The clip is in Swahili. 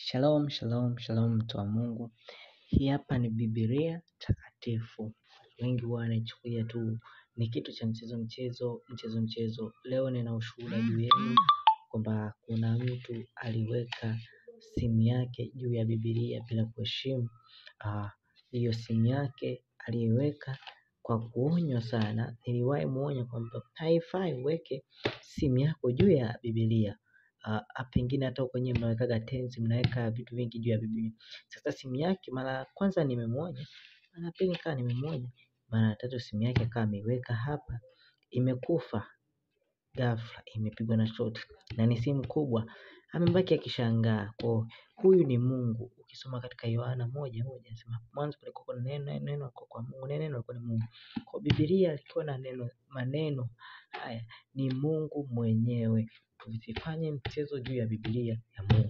Shalom, shalom, shalom mtu wa Mungu. Hii hapa ni Biblia takatifu. Wengi wanaichukulia tu ni kitu cha mchezo. Leo nina ushuhuda juu yenu kwamba kuna mtu aliweka simu yake juu ya Biblia bila kuheshimu. Hiyo simu yake aliweka kwa kuonywa sana. Niliwahi muonya kwamba haifai uweke simu yako juu ya Biblia. Pengine hata kwenye mnawekaga tenzi, mnaweka vitu vingi juu ya Biblia. Sasa simu yake mara kwanza nimemuonya, mara pili kaa nimemuonya, mara tatu simu yake kama ameiweka hapa imekufa ghafla, imepigwa na shoti na ni simu kubwa. Amebaki akishangaa. Kwa huyu ni Mungu. Ukisoma katika Yohana 1:1 inasema mwanzo palikuwa na neno, neno alikuwa kwa Mungu, neno alikuwa ni Mungu. Kwa Biblia alikuwa na maneno haya ni Mungu mwenyewe. Tusifanye mchezo juu ya Biblia ya Mungu.